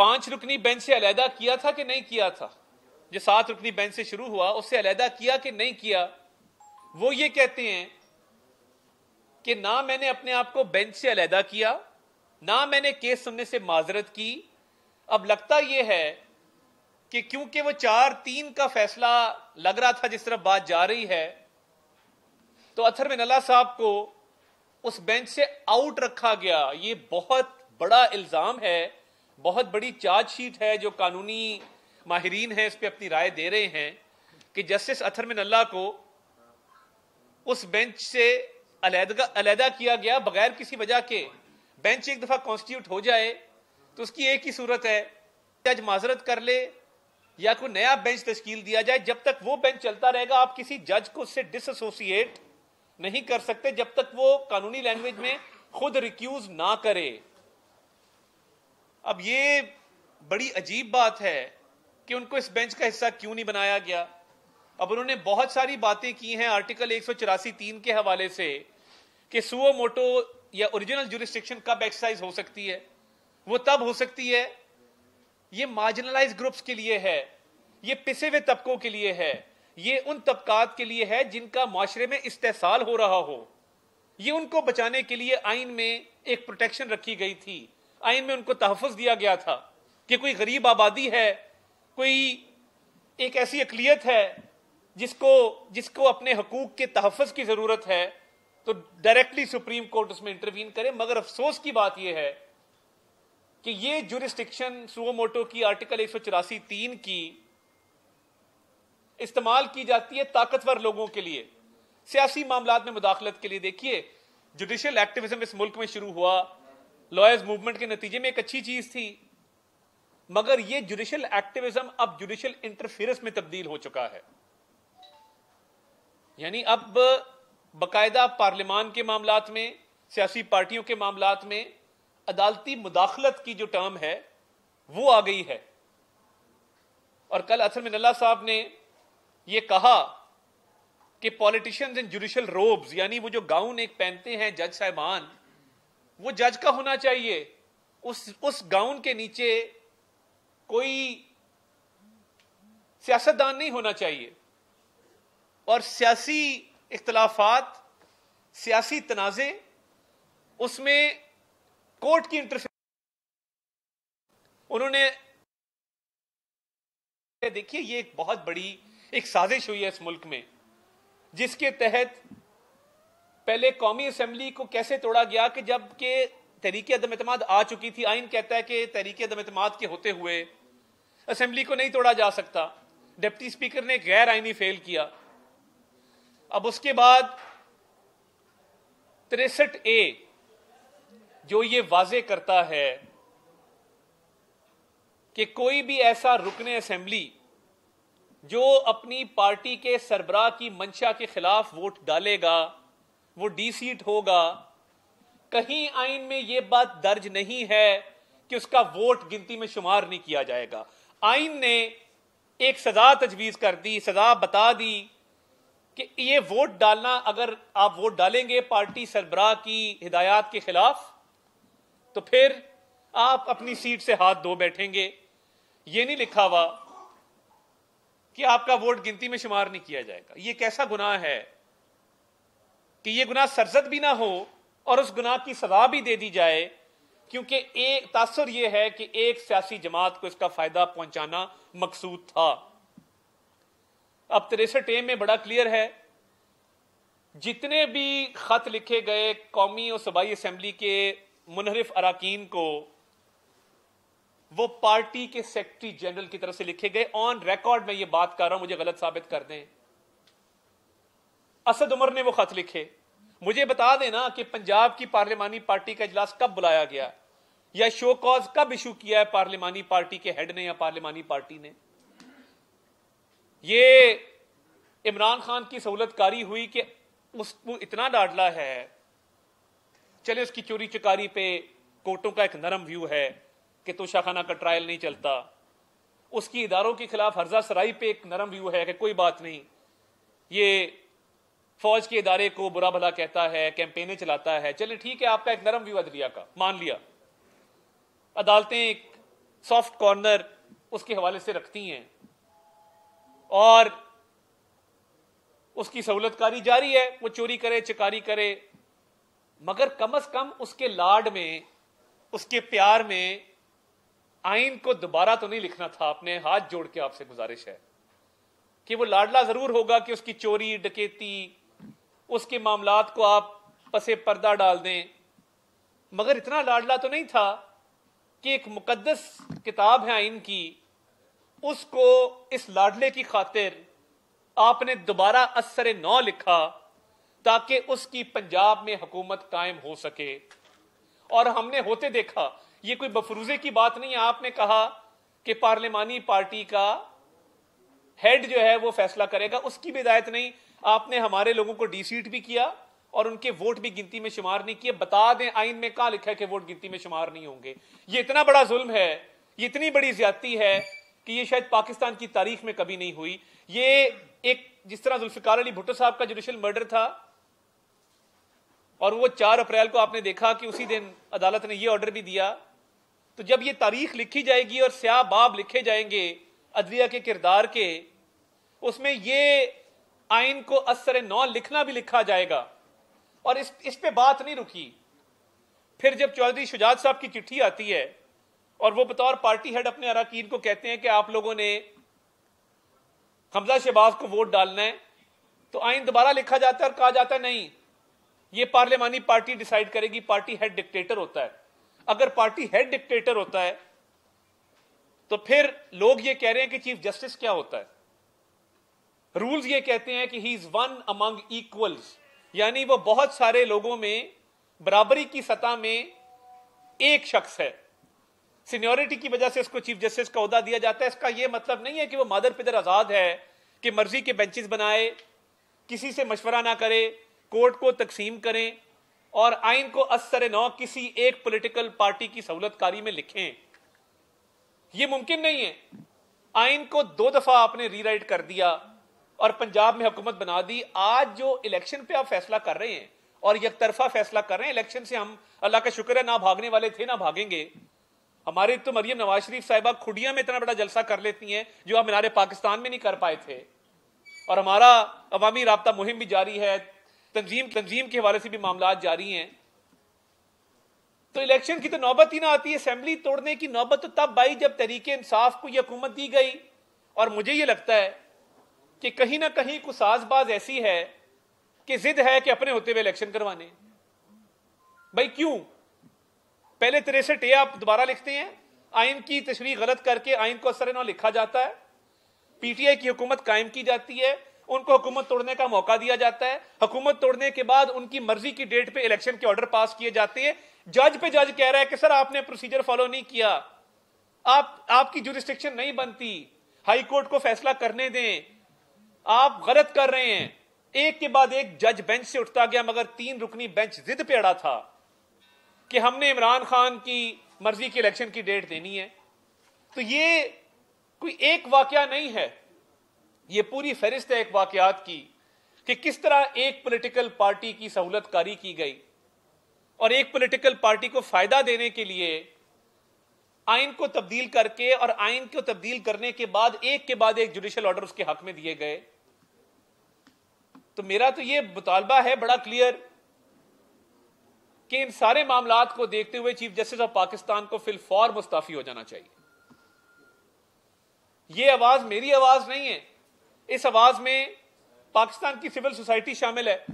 5 रुकनी bench से अलहदा किया था कि नहीं किया था? जो 7 रुकनी बेंच से शुरू हुआ उससे अलहदा किया कि नहीं किया? वो ये कहते हैं कि ना मैंने अपने आप को बेंच से अलहदा किया, ना मैंने केस सुनने से माजरत की। अब लगता यह है कि क्योंकि वो 4-3 का फैसला लग रहा था जिस तरफ बात जा रही है, तो अतहर बिन अल्लाह साहब को उस बेंच से आउट रखा गया। ये बहुत बड़ा इल्जाम है, बहुत बड़ी चार्जशीट है जो कानूनी माहिरीन है इस पर अपनी राय दे रहे हैं कि जस्टिस अतहर बिन अल्लाह को उस बेंच से अलहदा किया गया बगैर किसी वजह के। बेंच एक दफा कॉन्स्टिट्यूट हो जाए तो उसकी एक ही सूरत है, जज माजरत कर ले या कोई नया बेंच तश्कील दिया जाए। जब तक वो बेंच चलता रहेगा आप किसी जज को उससे डिसएसोसिएट नहीं कर सकते जब तक वो कानूनी लैंग्वेज में खुद रिक्यूज ना करे। अब ये बड़ी अजीब बात है कि उनको इस बेंच का हिस्सा क्यों नहीं बनाया गया। अब उन्होंने बहुत सारी बातें की हैं आर्टिकल 184(3) के हवाले से कि सुओ मोटो या ओरिजिनल जुरिस्डिक्शन कब एक्सरसाइज हो सकती है। वो तब हो सकती है, ये मार्जिनलाइज ग्रुप्स के लिए है, ये पिसे हुए तबकों के लिए है, ये उन तबकात के लिए है जिनका माशरे में इस्तेसाल हो रहा हो। ये उनको बचाने के लिए आइन में एक प्रोटेक्शन रखी गई थी। आइन में उनको तहफ़्फ़ुज़ दिया गया था कि कोई गरीब आबादी है, कोई एक ऐसी अक़लियत है जिसको अपने हकूक के तहफ़्फ़ुज़ की जरूरत है, तो डायरेक्टली सुप्रीम कोर्ट उसमें इंटरवीन करे। मगर अफसोस की बात यह है कि ये जुरिस्डिक्शन सुओ मोटो की आर्टिकल 184(3) की इस्तेमाल की जाती है ताकतवर लोगों के लिए, सियासी मामलात में मुदाखलत के लिए। देखिए, जुडिशियल एक्टिविज्म इस मुल्क में शुरू हुआ लॉयर्स मूवमेंट के नतीजे में, एक अच्छी चीज थी, मगर यह जुडिशियल एक्टिविज्म अब जुडिशियल इंटरफेरेंस में तब्दील हो चुका है। यानी अब बाकायदा पार्लियामान के मामलात में, सियासी पार्टियों के मामलात में अदालती मुदाखलत की जो टर्म है वो आ गई है। और कल अतहर बिन अल्लाह साहब ने ये कहा कि पॉलिटिशियंस इन जुडिशियल रोब्स, यानी वो जो गाउन एक पहनते हैं जज साहिबान, वो जज का होना चाहिए। उस गाउन के नीचे कोई सियासतदान नहीं होना चाहिए। और सियासी इख्तलाफात, सियासी तनाज़े, उसमें कोर्ट की इंटरफेरेंस उन्होंने, देखिए ये एक बहुत बड़ी एक साजिश हुई है इस मुल्क में, जिसके तहत पहले कौमी असेंबली को कैसे तोड़ा गया कि जबकि तहरीक अदम एतमाद आ चुकी थी। आइन कहता है कि तहरीक अदम एतमाद के होते हुए असेंबली को नहीं तोड़ा जा सकता। डिप्टी स्पीकर ने गैर आइनी फेल किया। अब उसके बाद 63A जो ये वाजे करता है कि कोई भी ऐसा रुकने असेंबली जो अपनी पार्टी के सरबराह की मंशा के खिलाफ वोट डालेगा वो डी-सीट होगा। कहीं आइन में यह बात दर्ज नहीं है कि उसका वोट गिनती में शुमार नहीं किया जाएगा। आइन ने एक सजा तजवीज कर दी, सजा बता दी कि ये वोट डालना, अगर आप वोट डालेंगे पार्टी सरबराह की हिदायत के खिलाफ तो फिर आप अपनी सीट से हाथ धो बैठेंगे। ये नहीं लिखा हुआ कि आपका वोट गिनती में शुमार नहीं किया जाएगा। ये कैसा गुनाह है कि ये गुनाह सरजद भी ना हो और उस गुनाह की सजा भी दे दी जाए, क्योंकि एक तासुर यह है कि एक सियासी जमात को इसका फायदा पहुंचाना मकसूद था। अब 63A में बड़ा क्लियर है, जितने भी खत लिखे गए कौमी और सूबाई असेंबली के मुनहरिफ अराकीन को, वो पार्टी के सेक्रेटरी जनरल की तरफ से लिखे गए। ऑन रिकॉर्ड में ये बात कर रहा हूं, मुझे गलत साबित कर दें। असद उमर ने वो खत लिखे। मुझे बता देना कि पंजाब की पार्लियामानी पार्टी का इजलास कब बुलाया गया या शो कॉज कब इशू किया है पार्लियामानी पार्टी के हेड ने या पार्लियामानी पार्टी ने। ये इमरान खान की सहूलतकारी हुई कि उसको इतना डांटला है, चले उसकी चोरी चकारी पे कोर्टों का एक नरम व्यू है कि तोशाखाना का ट्रायल नहीं चलता, उसकी इदारों के खिलाफ हर्जा सराई पे एक नरम व्यू है कि कोई बात नहीं, ये फौज के इदारे को बुरा भला कहता है, कैंपेनें चलाता है, चले ठीक है आपका एक नरम व्यू अदलिया का मान लिया। अदालतें सॉफ्ट कॉर्नर उसके हवाले से रखती हैं और उसकी सहूलतकारी जारी है, वो चोरी करे चकारी करे, मगर कम से कम उसके लाड में, उसके प्यार में आइन को दोबारा तो नहीं लिखना था। अपने हाथ जोड़ के आपसे गुजारिश है कि वो लाडला जरूर होगा कि उसकी चोरी डकैती, उसके मामलात को आप पसे पर्दा डाल दें, मगर इतना लाडला तो नहीं था कि एक मुकद्दस किताब है आइन की, उसको इस लाडले की खातिर आपने दोबारा असर नौ लिखा ताकि उसकी पंजाब में हुकूमत कायम हो सके। और हमने होते देखा, ये कोई बफरूजे की बात नहीं है। आपने कहा कि पार्लिमानी पार्टी का हेड जो है वो फैसला करेगा, उसकी भी हिदायत नहीं। आपने हमारे लोगों को डीसीट भी किया और उनके वोट भी गिनती में शुमार नहीं किए। बता दें आइन में कहां लिखा है कि वोट गिनती में शुमार नहीं होंगे। ये इतना बड़ा जुल्म है, ये इतनी बड़ी ज्यादती है कि ये शायद पाकिस्तान की तारीख में कभी नहीं हुई। ये एक, जिस तरह जुल्फिकार अली भुट्टो साहब का जुडिशल मर्डर था और वो 4 अप्रैल को आपने देखा कि उसी दिन अदालत ने ये ऑर्डर भी दिया, तो जब ये तारीख लिखी जाएगी और स्याह बाब लिखे जाएंगे अदलिया के किरदार के, उसमें ये आइन को असर नौ लिखना भी लिखा जाएगा। और इस पे बात नहीं रुकी। फिर जब चौधरी शुजात साहब की चिट्ठी आती है और वो बतौर पार्टी हेड अपने अरकान को कहते हैं कि आप लोगों ने हमजा शहबाज को वोट डालना है, तो आइन दोबारा लिखा जाता है और कहा जाता है नहीं, ये पार्लिमानी पार्टी डिसाइड करेगी, पार्टी हेड डिक्टेटर होता है। अगर पार्टी हेड डिक्टेटर होता है तो फिर लोग ये कह रहे हैं कि चीफ जस्टिस क्या होता है। रूल्स ये कहते हैं कि he is one among equals, यानी वो बहुत सारे लोगों में बराबरी की सतह में एक शख्स है। सीनियोरिटी की वजह से उसको चीफ जस्टिस का ओहदा दिया जाता है। इसका यह मतलब नहीं है कि वो मादर पिदर आजाद है कि मर्जी के बेंचेस बनाए, किसी से मशवरा ना करे, कोर्ट को तकसीम करें और आइन को असर नौ किसी एक पॉलिटिकल पार्टी की सहूलतकारी में लिखें। यह मुमकिन नहीं है। आइन को 2 दफा आपने रीराइट कर दिया और पंजाब में हुकूमत बना दी। आज जो इलेक्शन पे आप फैसला कर रहे हैं और यकतरफा फैसला कर रहे हैं, इलेक्शन से हम अल्लाह का शुक्र है ना भागने वाले थे ना भागेंगे। हमारे तो मरियम नवाज शरीफ साहिबा खुडिया में इतना बड़ा जलसा कर लेती हैं जो आप मीनारे पाकिस्तान में नहीं कर पाए थे। और हमारा अवामी राब्ता मुहिम भी जारी है, तंजीम के हवाले से भी मामला जारी हैं। तो इलेक्शन की तो नौबत ही ना आती है। असेंबली तोड़ने की नौबत तो तब आई जब तहरीक इंसाफ को यह हुकूमत दी गई। और मुझे यह लगता है कि कहीं ना कहीं कुछ साजबाज ऐसी है कि जिद है कि अपने होते हुए इलेक्शन करवाने। भाई क्यों? पहले 63 ए आप दोबारा लिखते हैं, आइन की तशरीह गलत करके आइन को असर नौ लिखा जाता है, पीटीआई की हुकूमत कायम की जाती है, उनको हुकूमत तोड़ने का मौका दिया जाता है। हुकूमत तोड़ने के बाद उनकी मर्जी की डेट पे इलेक्शन के ऑर्डर पास किए जाते हैं। जज पे जज कह रहा है कि सर आपने प्रोसीजर फॉलो नहीं किया, आपकी जुरिस्डिक्शन नहीं बनती, हाई कोर्ट को फैसला करने दें, आप गलत कर रहे हैं। एक के बाद एक जज बेंच से उठता गया, मगर 3 रुकनी बेंच जिद पे अड़ा था कि हमने इमरान खान की मर्जी की इलेक्शन की डेट देनी है। तो ये कोई एक वाकया नहीं है, ये पूरी फहरिस्त है एक वाकयात की कि किस तरह एक पॉलिटिकल पार्टी की सहूलतकारी की गई और एक पॉलिटिकल पार्टी को फायदा देने के लिए आइन को तब्दील करके और आइन को तब्दील करने के बाद एक जुडिशल ऑर्डर उसके हक में दिए गए। तो मेरा तो ये मुतालबा है बड़ा क्लियर कि इन सारे मामलात को देखते हुए चीफ जस्टिस ऑफ पाकिस्तान को फिलफौर मुस्ताफी हो जाना चाहिए। ये आवाज मेरी आवाज नहीं है, इस आवाज में पाकिस्तान की सिविल सोसाइटी शामिल है,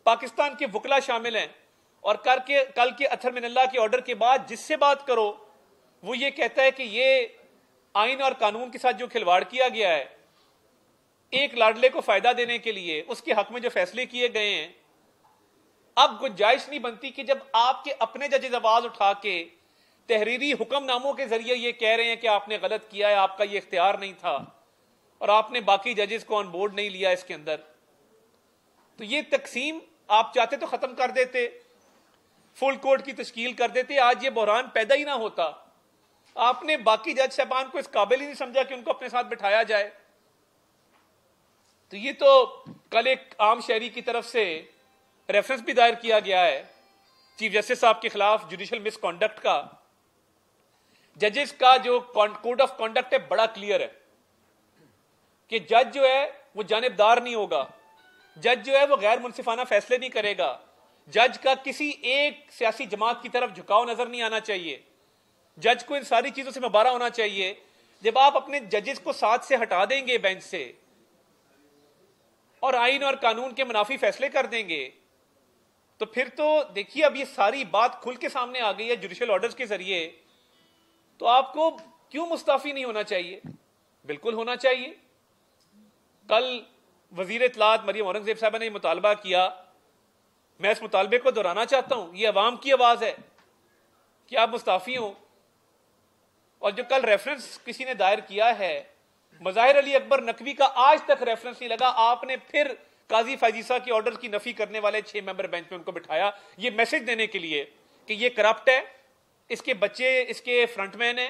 पाकिस्तान के वकला शामिल हैं। और कल के अथर मिनल्लाह के ऑर्डर के बाद जिससे बात करो वो ये कहता है कि ये आइन और कानून के साथ जो खिलवाड़ किया गया है एक लाडले को फायदा देने के लिए, उसके हक में जो फैसले किए गए हैं, अब गुंजाइश नहीं बनती कि जब आपके अपने जजेस आवाज उठा के तहरीरी हुक्मनामों के जरिए ये कह रहे हैं कि आपने गलत किया है, आपका ये इख्तियार नहीं था और आपने बाकी जजेस को ऑन बोर्ड नहीं लिया इसके अंदर। तो ये तकसीम आप चाहते तो खत्म कर देते, फुल कोर्ट की तश्कील कर देते, आज ये बहरान पैदा ही ना होता। आपने बाकी जज साहबान को इस काबिल ही नहीं समझा कि उनको अपने साथ बिठाया जाए। तो ये तो कल एक आम शहरी की तरफ से रेफरेंस भी दायर किया गया है चीफ जस्टिस साहब के खिलाफ जुडिशल मिसकॉन्डक्ट का, जजेस का जो कोड ऑफ कॉन्डक्ट है बड़ा क्लियर है कि जज जो है वो जानिबदार नहीं होगा, जज जो है वो गैर मुनसिफाना फैसले नहीं करेगा, जज का किसी एक सियासी जमात की तरफ झुकाव नजर नहीं आना चाहिए, जज को इन सारी चीजों से मुबारा होना चाहिए। जब आप अपने जजेस को साथ से हटा देंगे बेंच से और आइन और कानून के मुनाफी फैसले कर देंगे, तो फिर तो देखिए अब ये सारी बात खुल के सामने आ गई है जुडिशियल ऑर्डर्स के जरिए, तो आपको क्यों मुस्ताफी नहीं होना चाहिए? बिल्कुल होना चाहिए। कल वजीर इत्तलात मरियम औरंगजेब साहबा ने मुतालबा किया, मैं इस मुतालबे को दोहराना चाहता हूं, ये अवाम की आवाज है कि आप मुस्ताफी हो। और जो कल रेफरेंस किसी ने दायर किया है, मज़ाहिर अली अकबर नकवी का आज तक रेफरेंस नहीं लगा, आपने फिर काजी फायजीसा के ऑर्डर की नफी करने वाले 6 मेंबर बेंच में उनको बिठाया, ये मैसेज देने के लिए कि ये करप्ट है, इसके बच्चे इसके फ्रंटमैन है,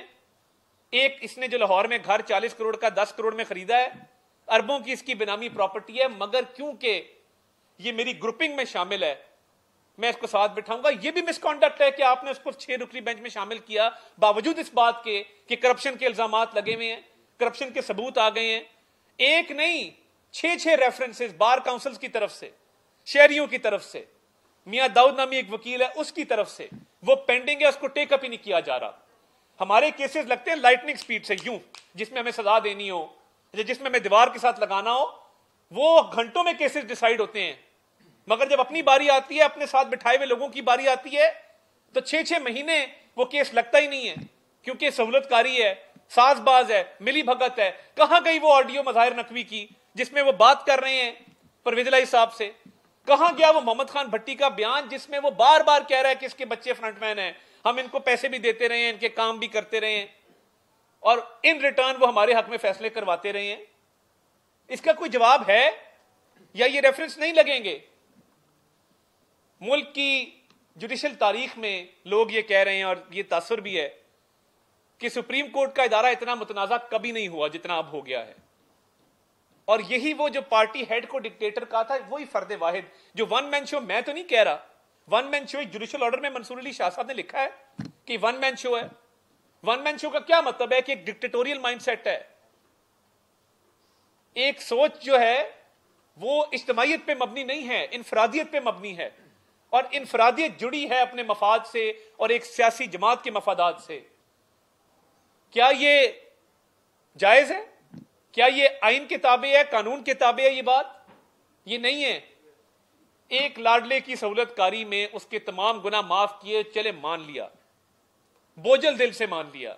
एक इसने जो लाहौर में घर 40 करोड़ का 10 करोड़ में खरीदा है, अरबों की इसकी बेनामी प्रॉपर्टी है, मगर क्योंकि ये मेरी ग्रुपिंग में शामिल है मैं इसको साथ बिठाऊंगा। ये भी मिसकॉन्डक्ट है कि आपने उसको 6 रुकनी बेंच में शामिल किया बावजूद इस बात के कि करप्शन के इल्जामात लगे हुए हैं, करप्शन के सबूत आ गए हैं। एक नहीं 6 रेफरेंसेस बार काउंसिल्स की तरफ से, शहरियों की तरफ से, मियां दाऊद नामी एक वकील है उसकी तरफ से, वो पेंडिंग है, उसको टेकअप ही नहीं किया जा रहा। हमारे केसेस लगते हैं लाइटनिंग स्पीड से, यूं जिसमें हमें सजा देनी हो, जिसमें हमें दीवार के साथ लगाना हो, वो घंटों में केसेस डिसाइड होते हैं। मगर जब अपनी बारी आती है, अपने साथ बिठाए हुए लोगों की बारी आती है, तो 6 महीने वो केस लगता ही नहीं है, क्योंकि सहूलतकारी है, साजबाज है, मिली भगत है। कहां गई वो ऑडियो मज़ाहिर नकवी की जिसमें वो बात कर रहे हैं परवेज इलाही साहब से? कहां गया वो मोहम्मद खान भट्टी का बयान जिसमें वो बार बार कह रहा है कि इसके बच्चे फ्रंटमैन हैं, हम इनको पैसे भी देते रहे हैं, इनके काम भी करते रहे हैं और इन रिटर्न वो हमारे हक में फैसले करवाते रहे हैं? इसका कोई जवाब है या ये रेफरेंस नहीं लगेंगे? मुल्क की जुडिशियल तारीख में लोग ये कह रहे हैं और ये तासुर भी है कि सुप्रीम कोर्ट का इदारा इतना मुतनाज़ा कभी नहीं हुआ जितना अब हो गया है। और यही वो जो पार्टी हेड को डिक्टेटर कहा था, वही फर्द वाहिद जो वन मैन शो, मैं तो नहीं कह रहा, one man show judicial order में मंसूर अली शाह साहब ने लिखा है कि वन मैन शो है। वन मैन शो का क्या मतलब है कि एक डिक्टेटोरियल माइंडसेट है, एक सोच जो है वो इज्तिमाइयत पे मबनी नहीं है, इनफरादियत पे मबनी है, और इनफरादियत जुड़ी है अपने मफाद से और एक सियासी जमात के मफादात से। क्या ये जायज है? क्या ये आइन के ताबे है, कानून के ताबे है? ये बात ये नहीं है। एक लाडले की सहूलतकारी में उसके तमाम गुनाह माफ किए, चले मान लिया, बोझल दिल से मान लिया,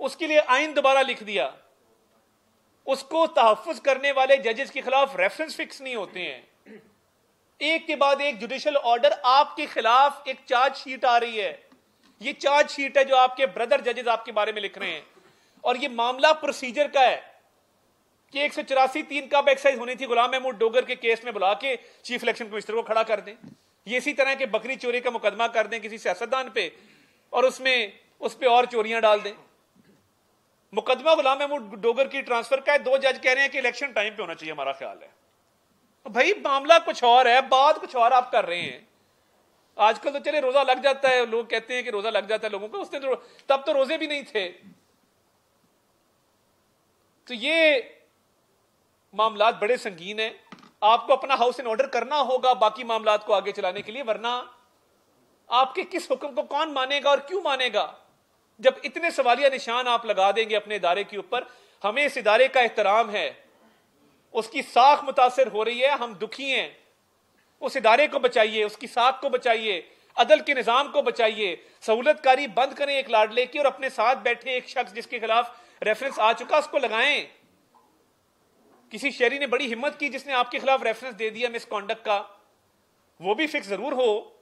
उसके लिए आइन दोबारा लिख दिया, उसको तहफ्फुज करने वाले जजेस के खिलाफ रेफरेंस फिक्स नहीं होते हैं। एक के बाद एक जुडिशियल ऑर्डर आपके खिलाफ एक चार्जशीट आ रही है, ये चार्जशीट है जो आपके ब्रदर जजेस आपके बारे में लिख रहे हैं, और ये मामला प्रोसीजर का है कि 184(3) कब एक्साइज होनी थी गुलाम महमूद डोगर के केस में बुला के चीफ इलेक्शन कमिश्नर को खड़ा कर दें। ये इसी तरह के बकरी चोरी का मुकदमा कर दें किसी सियासतदान पे और उसमें उस पर और चोरियां डाल दें। मुकदमा गुलाम महमूद डोगर की ट्रांसफर का है, 2 जज कह रहे हैं कि इलेक्शन टाइम पे होना चाहिए, हमारा ख्याल है। तो भाई मामला कुछ और है, बात कुछ और आप कर रहे हैं। आजकल तो चले रोजा लग जाता है, लोग कहते हैं कि रोजा लग जाता है लोगों को, उस दिन तब तो रोजे भी नहीं थे। तो ये मामलात बड़े संगीन हैं, आपको अपना हाउस इन ऑर्डर करना होगा बाकी मामलात को आगे चलाने के लिए, वरना आपके किस हुक्म को कौन मानेगा और क्यों मानेगा? जब इतने सवालिया निशान आप लगा देंगे अपने इदारे के ऊपर। हमें इस इदारे का एहतराम है, उसकी साख मुतासर हो रही है, हम दुखी हैं। उस इदारे को बचाइए, उसकी साख को बचाइए, अदल के निजाम को बचाइए, सहूलतकारी बंद करें एक लाडले की और अपने साथ बैठे एक शख्स जिसके खिलाफ रेफरेंस आ चुका उसको लगाएं। किसी शहरी ने बड़ी हिम्मत की जिसने आपके खिलाफ रेफरेंस दे दिया मिसकॉन्डक्ट का, वो भी फिक्स जरूर हो,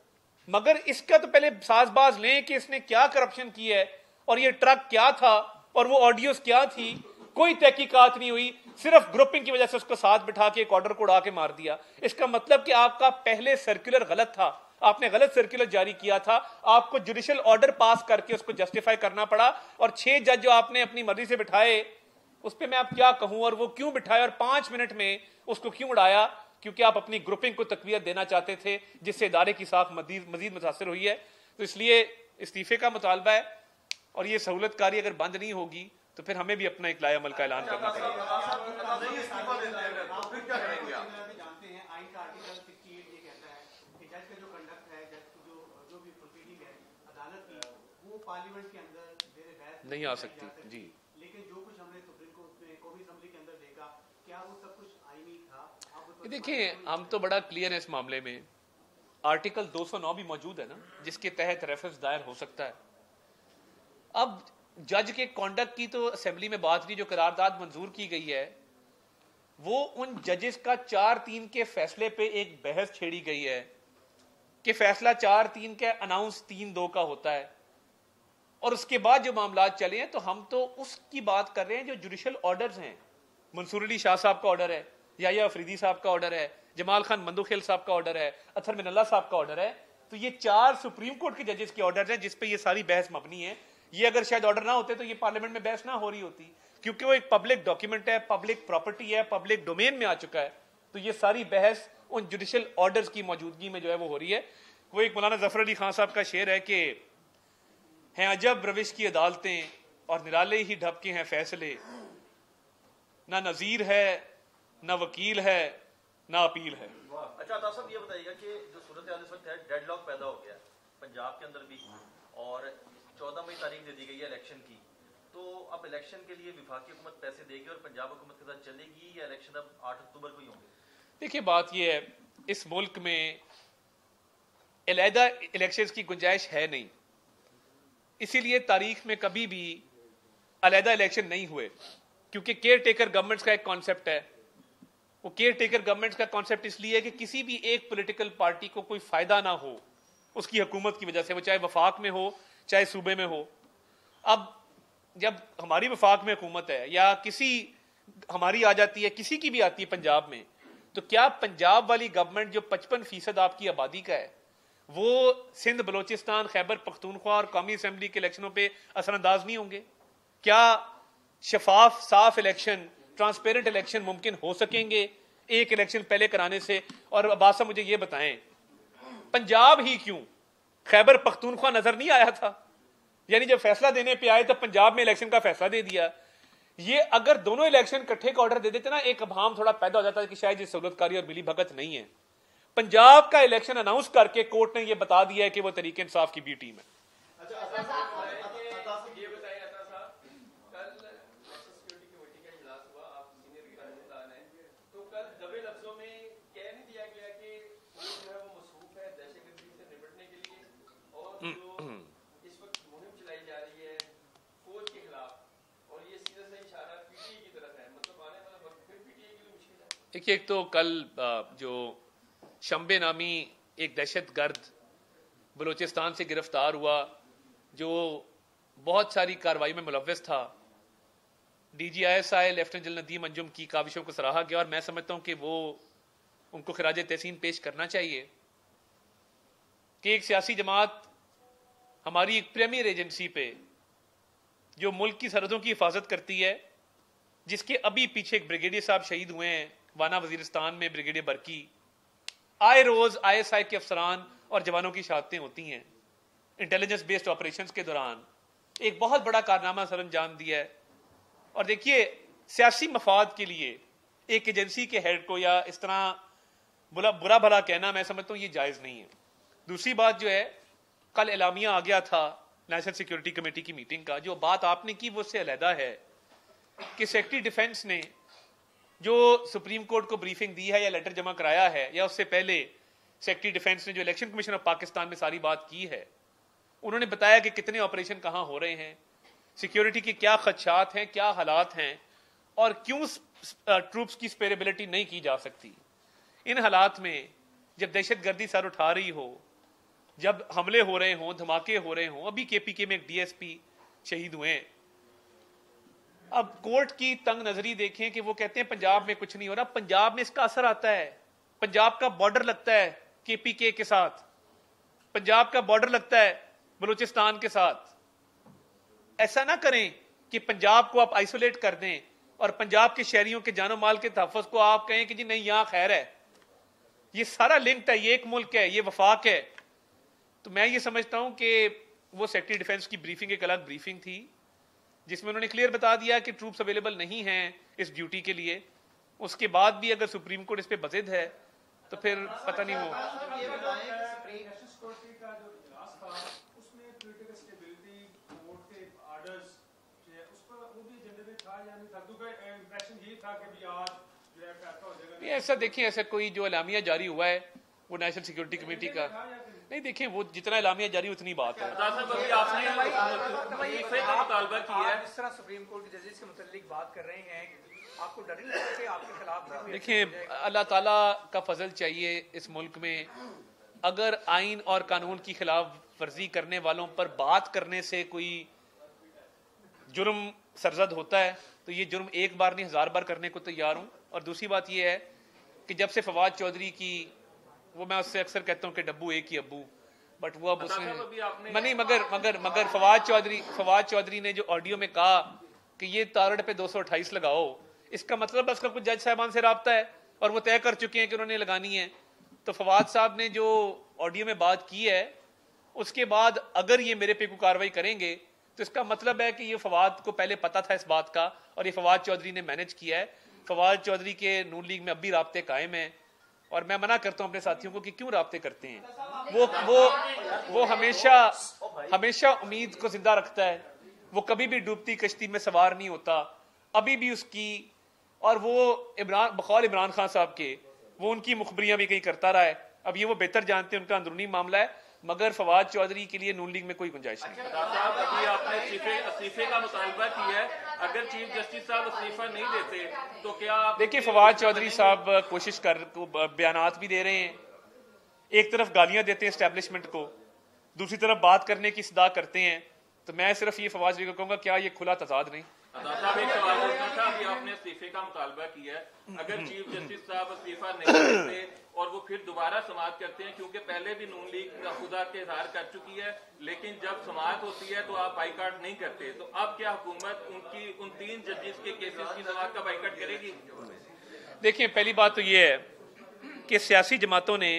मगर इसका तो पहले साजबाज लें कि इसने क्या करप्शन की है और ये ट्रक क्या था और वो ऑडियोस क्या थी। कोई तहकीकात नहीं हुई, सिर्फ ग्रुपिंग की वजह से उसको साथ बिठा के एक ऑर्डर को उड़ा के मार दिया। इसका मतलब कि आपका पहले सर्कुलर गलत था, आपने गलत सर्कुलर जारी किया था, आपको जुडिशियल ऑर्डर पास करके उसको जस्टिफाई करना पड़ा। और 6 जज जो आपने अपनी मर्जी से बिठाए, उस पर मैं आप क्या कहूं, और वो क्यों बिठाए और 5 मिनट में उसको क्यों उड़ाया? क्योंकि आप अपनी ग्रुपिंग को तकवीयत देना चाहते थे, जिससे इदारे की साख मजीद मुतासर हुई है। तो इसलिए इस्तीफे का मुतालबा है। और ये सहूलतकारी अगर बंद नहीं होगी तो फिर हमें भी अपना इकलाए अमल का ऐलान करना पड़ेगा। नहीं आ सकती जी, लेकिन जो कुछ हमने सुप्रीम कोर्ट में कौमी असेंबली के अंदर देखा, क्या वो सब कुछ आईनी था? देखिए हम तो बड़ा क्लियर है इस मामले में। आर्टिकल 209 भी मौजूद है ना, जिसके तहत रेफरेंस दायर हो सकता है। अब जज के कॉन्डक्ट की तो असेंबली में बात नहीं, जो करारदाद मंजूर की गई है वो उन जजेस का 4-3 के फैसले पे एक बहस छेड़ी गई है कि फैसला 4-3 का अनाउंस 3-2 का होता है, और उसके बाद जो मामला चले हैं तो हम तो उसकी बात कर रहे हैं जो जुडिशियल ऑर्डर्स हैं। मंसूर अली शाह साहब का ऑर्डर है, याया अफरीदी साहब का ऑर्डर है, जमाल खान मंदुखेल साहब का ऑर्डर है, अथर मिनल्ला साहब का ऑर्डर है। तो ये 4 सुप्रीम कोर्ट के जजेस के ऑर्डर हैं जिस पे ये सारी बहस मबनी है। ये अगर शायद ऑर्डर ना होते तो ये पार्लियामेंट में बहस ना हो रही होती, क्योंकि वो एक पब्लिक डॉक्यूमेंट है, पब्लिक प्रॉपर्टी है, पब्लिक डोमेन में आ चुका है। तो ये सारी बहस उन जुडिशियल ऑर्डर्स की मौजूदगी में जो है वो हो रही है। वो एक मौलाना जफर अली खान साहब का शेर है कि हैं अजब रविश की अदालतें और निराले ही ढबके हैं फैसले, ना नजीर है ना वकील है ना अपील है। अच्छा अता साहब ये बताइएगा कि जो सूरत हाल इस वक्त है, डेडलॉक पैदा हो गया पंजाब के अंदर भी, और 14 मई तारीख दे दी गई है इलेक्शन की। तो अब इलेक्शन के लिए विफाकी हुकूमत पैसे देगी और पंजाब हुकूमत के साथ चलेगी, या इलेक्शन अब 8 अक्टूबर को ही होंगे? देखिए बात यह है, इस मुल्क में अलहदा इलेक्शंस की गुंजाइश है नहीं, इसीलिए तारीख में कभी भी अलहदा इलेक्शन नहीं हुए, क्योंकि केयर टेकर गवर्नमेंट्स का एक कॉन्सेप्ट है। वो केयर टेकर गवर्नमेंट्स का कॉन्सेप्ट इसलिए है कि किसी भी एक पॉलिटिकल पार्टी को कोई फायदा ना हो उसकी हुकूमत की वजह से, वो चाहे वफाक में हो चाहे सूबे में हो। अब जब हमारी वफाक में हुकूमत है या किसी हमारी आ जाती है, किसी की भी आती है पंजाब में, तो क्या पंजाब वाली गवर्नमेंट जो 55% आपकी आबादी का है वो सिंध बलोचिस्तान खैबर पख्तूनख्वा और कौमी असेंबली के इलेक्शनों पे असरअंदाज नहीं होंगे? क्या शफाफ साफ इलेक्शन, ट्रांसपेरेंट इलेक्शन मुमकिन हो सकेंगे एक इलेक्शन पहले कराने से? और अब्बास साहब मुझे ये बताएं, पंजाब ही क्यों, खैबर पख्तूनख्वा नजर नहीं आया था? यानी जब फैसला देने पे आए तब पंजाब में इलेक्शन का फैसला दे दिया। ये अगर दोनों इलेक्शन इकट्ठे का ऑर्डर दे देते ना, एक अभाम थोड़ा पैदा हो जाता है कि शायद ये सहूलतकारी और मिली भगत नहीं है। पंजाब का इलेक्शन अनाउंस करके कोर्ट ने यह बता दिया है कि वो तरीके इंसाफ की बी टीम है। देखिए एक तो कल जो शंबे नामी एक दहशतगर्द बलूचिस्तान से गिरफ्तार हुआ जो बहुत सारी कार्रवाई में मुलव्वस था, DGISI lieutenant general Nadeem Anjum की काविशों को सराहा गया, और मैं समझता हूं कि वो उनको खिराज तहसीन पेश करना चाहिए कि एक सियासी जमात हमारी एक प्रीमियर एजेंसी पे जो मुल्क की सरहदों की हिफाजत करती है, जिसके अभी पीछे एक ब्रिगेडियर साहब शहीद हुए हैं वाना वजीरिस्तान में, ब्रिगेडियर बरकी, आए रोज ISI के अफसरान और जवानों की शहादतें होती हैं इंटेलिजेंस बेस्ड ऑपरेशंस के दौरान। एक बहुत बड़ा कारनामा सर अंजाम दिया है। और देखिए सियासी मफाद के लिए एक एजेंसी के हेड को या इस तरह बुरा भला कहना, मैं समझता हूं ये जायज नहीं है। दूसरी बात जो है, कल एलामिया आ गया था नेशनल सिक्योरिटी कमेटी की मीटिंग का, जो बात आपने की वो उससे अलहदा है कि सेक्रेटरी डिफेंस ने जो सुप्रीम कोर्ट को ब्रीफिंग दी है या लेटर जमा कराया है, या उससे पहले सेक्रेटरी डिफेंस ने जो इलेक्शन कमीशन ऑफ पाकिस्तान में सारी बात की है, उन्होंने बताया कि कितने ऑपरेशन कहां हो रहे हैं, सिक्योरिटी के क्या खदशात हैं, क्या हालात हैं, और क्यों ट्रूप्स की स्पेरेबिलिटी नहीं की जा सकती। इन हालात में जब दहशतगर्दी सर उठा रही हो, जब हमले हो रहे हों, धमाके हो रहे हों, अभी KPK में एक DSP शहीद हुए हैं, अब कोर्ट की तंग नजरी देखें कि वो कहते हैं पंजाब में कुछ नहीं हो रहा। पंजाब में इसका असर आता है, पंजाब का बॉर्डर लगता है KPK के साथ, पंजाब का बॉर्डर लगता है बलूचिस्तान के साथ। ऐसा ना करें कि पंजाब को आप आइसोलेट कर दें और पंजाब के शहरियों के जानो माल के तहफ़्फ़ुज़ को आप कहें कि जी नहीं यहां खैर है। ये सारा लिंक्ड है, ये एक मुल्क है, ये वफाक है। तो मैं ये समझता हूं कि वो सेक्रेटरी डिफेंस की ब्रीफिंग एक अलग ब्रीफिंग थी जिसमें उन्होंने क्लियर बता दिया कि ट्रूप्स अवेलेबल नहीं हैं इस ड्यूटी के लिए। उसके बाद भी अगर सुप्रीम कोर्ट इस पे बज़िद है तो फिर पता नहीं वो नहीं, ऐसा देखिए, ऐसा कोई जो एलामिया जारी हुआ है वो नेशनल सिक्योरिटी कमेटी का नहीं, देखिए वो जितना एलामिया जारी उतनी बात है। जिस तरह सुप्रीम कोर्ट के जजेस के मुतालिक बात कर रहे हैं, आपको डर नहीं लगता कि आपके खिलाफ? देखिए, अल्लाह ताला का फजल चाहिए इस मुल्क में। अगर आइन और कानून की खिलाफ वर्जी करने वालों पर बात करने से कोई जुर्म सरजद होता है तो ये जुर्म एक बार नहीं 1000 बार करने को तैयार हूं। और दूसरी बात ये है कि जब से फवाद चौधरी की, वो मैं उससे अक्सर कहता हूं कि डब्बू एक ही अब्बू, बट वो अब उसने नहीं, मगर फवाद चौधरी ने जो ऑडियो में कहा कि ये तारड़ पे 228 लगाओ, इसका मतलब उसका कुछ जज साहबान से राब्ता है और वो तय कर चुके हैं कि उन्होंने लगानी है। तो फवाद साहब ने जो ऑडियो में बात की है उसके बाद अगर ये मेरे पे कोई कार्रवाई करेंगे तो इसका मतलब है कि ये फवाद को पहले पता था इस बात का और ये फवाद चौधरी ने मैनेज किया है। फवाद चौधरी के नून लीग में अब भी राब्ते कायम हैं और मैं मना करता हूं अपने साथियों को कि क्यों राब्ते करते हैं। वो हमेशा उम्मीद को जिंदा रखता है, वो कभी भी डूबती कश्ती में सवार नहीं होता, अभी भी उसकी, और वो बकौल इमरान खान साहब के वो उनकी मुखबरियां भी कहीं करता रहा है। अब ये वो बेहतर जानते हैं, उनका अंदरूनी मामला है, मगर फवाद चौधरी के लिए नून लीग में कोई गुंजाइश नहीं। अभी आपने इस्तीफे का मुतालबा किया है, अगर चीफ जस्टिस साहब इस्तीफा नहीं देते तो क्या? देखिए, फवाद चौधरी साहब कोशिश कर बयानात भी दे रहे हैं, एक तरफ गालियां देते हैं एस्टेब्लिशमेंट को, दूसरी तरफ बात करने की सदा करते हैं। तो मैं सिर्फ ये फवाद चौधरी को कहूंगा, क्या ये खुला तजाद नहीं? साहब एक सवाल पूछना था, अभी आपने इस्तीफे का मुतालबा किया है, अगर चीफ जस्टिस साहब इस्तीफा नहीं देते और वो फिर दोबारा समाअत करते हैं, क्योंकि पहले भी नून लीग का खुदा के इजहार कर चुकी है, लेकिन जब समाअत होती है तो आप बाइकाट नहीं करते, तो अब क्या हुकूमत उन 3 जजेस के केसेस की समाअत का बाइकाट करेगी? देखिए, पहली बात तो ये है कि सियासी जमातों ने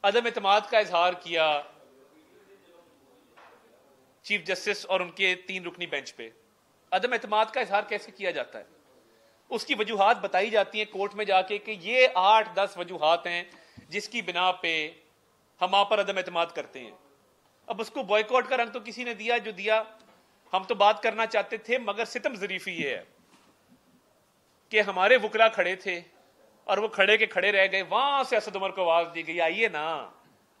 अदम एतमाद का इजहार किया चीफ जस्टिस और उनके 3 रुकनी बेंच पे। अदम एतमाद का इजहार कैसे किया जाता है? उसकी वजूहात बताई जाती हैं कोर्ट में जाके कि ये 8-10 वजूहात हैं जिसकी बिना पे हम आप पर अदम एतमाद करते हैं। अब उसको बॉयकॉट का रंग तो किसी ने दिया जो दिया, हम तो बात करना चाहते थे, मगर सितम ज़रीफ़ी ये है कि हमारे वकला खड़े थे और वो खड़े के खड़े रह गए। वहां से असद उमर को आवाज दी गई, आइए ना,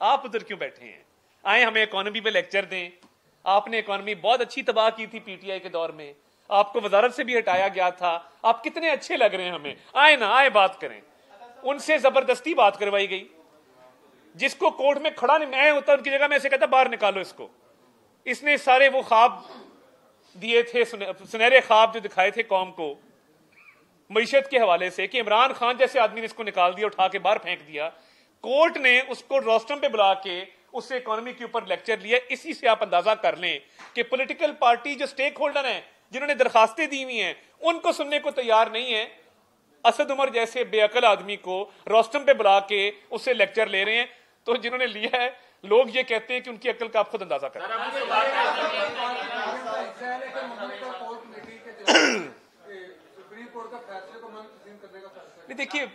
आप उधर क्यों बैठे हैं, आए हमें इकोनॉमी पे लेक्चर दें। आपने इकोनॉमी बहुत अच्छी तबाह की थी पीटीआई के दौर में, आपको वजारत से भी हटाया गया था, आप कितने अच्छे लग रहे हैं हमें, आए ना, आए बात करें। उनसे जबरदस्ती बात करवाई गई, जिसको कोर्ट में खड़ा नहीं मैं होता उनकी जगह मैं ऐसे कहता बाहर निकालो इसको। इसने सारे वो ख्वाब दिए थे, सुनहरे ख्वाब जो दिखाए थे कौम को मईशत के हवाले से, कि इमरान खान जैसे आदमी ने इसको निकाल दिया, उठा के बाहर फेंक दिया। कोर्ट ने उसको रोस्टम पे बुला के उससे इकोनॉमी के ऊपर लेक्चर लिया। इसी से आप अंदाजा कर लें कि पॉलिटिकल पार्टी जो स्टेक होल्डर हैं, जिन्होंने दरखास्तें दी हुई हैं, उनको सुनने को तैयार नहीं है। असद उमर जैसे बेअकल आदमी को रोस्टम पे बुला के उससे लेक्चर ले रहे हैं। तो जिन्होंने लिया है, लोग ये कहते हैं कि उनकी अकल का आप खुद अंदाजा करें। नहीं, देखिए,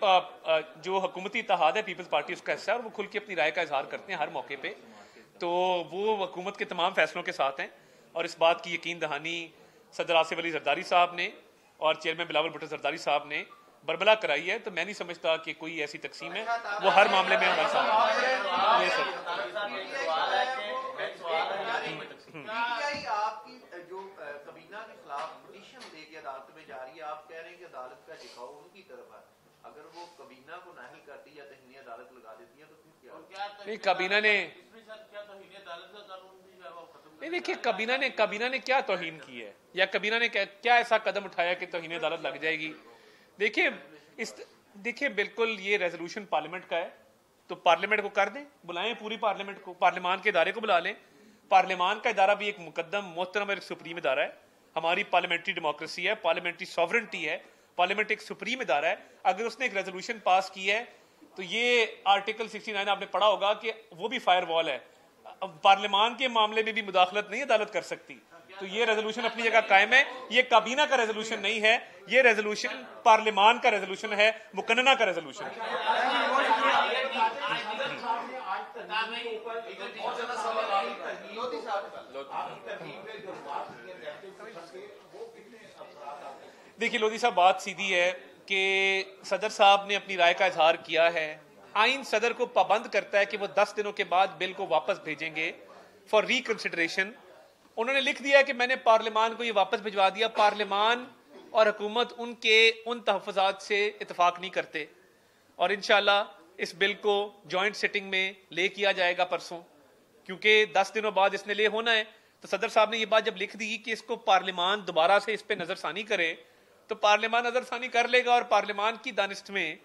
जो हुकूमती इत्तेहाद है पीपल्स पार्टी उसका हिस्सा है और वो खुल के अपनी राय का इजहार करते हैं हर मौके पे, तो वो हुकूमत के तमाम फैसलों के साथ हैं। और इस बात की यकीन दहानी सदर आसिफ अली जरदारी साहब ने और चेयरमैन बिलावल भुट्टो जरदारी साहब ने बरबला कराई है। तो मैं नहीं समझता कि कोई ऐसी तकसीम है, वो हर मामले में हमारे साथ आपकी जो कबीना के खिलाफ पिटीशन लेके अदालत में जा रही है, आप कह रहे हैं कि अदालत का झुकाव उनकी तरफ है, अगर वो कबीना को नाहिल करती या तहनीय अदालत लगा देती है तो फिर क्या? नहीं, कबीना ने नहीं, देखिए, कबीना ने क्या तौहीन की है या कबीना ने क्या ऐसा कदम उठाया कि तौहीन अदालत लग जाएगी? देखिए बिल्कुल ये रेजोल्यूशन पार्लियामेंट का है, तो पार्लियामेंट को कर दें, बुलाएं पूरी पार्लियामेंट को, पार्लियामान के इदारे को बुला लें। पार्लियामान का इदारा भी एक मुकद्दम मोहतरम और सुप्रीम इदारा है। हमारी पार्लियामेंट्री डेमोक्रेसी है, पार्लियामेंट्री सॉवरेंटी है, पार्लियामेंट एक सुप्रीम इदारा है। अगर उसने एक रेजोल्यूशन पास की है तो ये आर्टिकल 69 आपने पढ़ा होगा कि वो भी फायर वॉल है। अब पार्लियामान के मामले में भी मुदाखलत नहीं अदालत कर सकती। तो ये रेजोल्यूशन अपनी जगह कायम है। ये काबीना का रेजोल्यूशन नहीं है, ये रेजोल्यूशन पार्लियामान का रेजोल्यूशन है, मुकन्नना का रेजोल्यूशन है। देखिए लोधी साहब, बात सीधी है कि सदर साहब ने अपनी राय का इजहार किया है। आइन सदर को पाबंद करता है कि वो 10 दिनों के बाद बिल को वापस भेजेंगे फॉर रिकंसिडरेशन। उन्होंने लिख दिया कि मैंने पार्लियामान को ये वापस भिजवा दिया। पार्लियामान और हुकूमत उनके उन तहफ़्फ़ुज़ात से इतफाक नहीं करते और इंशाअल्लाह इस बिल को जॉइंट सिटिंग में ले किया जाएगा परसों, क्योंकि 10 दिनों बाद इसने ले होना है। तो सदर साहब ने ये बात जब लिख दी कि इसको पार्लियामान दोबारा से इस पर नजरसानी करे, तो पार्लियामान नजरसानी कर लेगा और पार्लियामान की दानिश्त में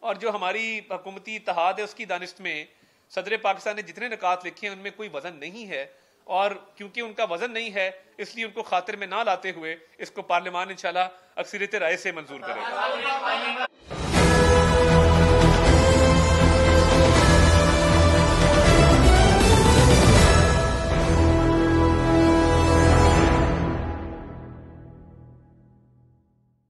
और जो हमारी हुकूमती इत्तेहाद है उसकी दानिश्त में सदर पाकिस्तान ने जितने निकात लिखे हैं उनमें कोई वजन नहीं है, और क्योंकि उनका वजन नहीं है इसलिए उनको खातिर में ना लाते हुए इसको पार्लियामान इंशाल्लाह अक्सरियत राय से मंजूर करेगा।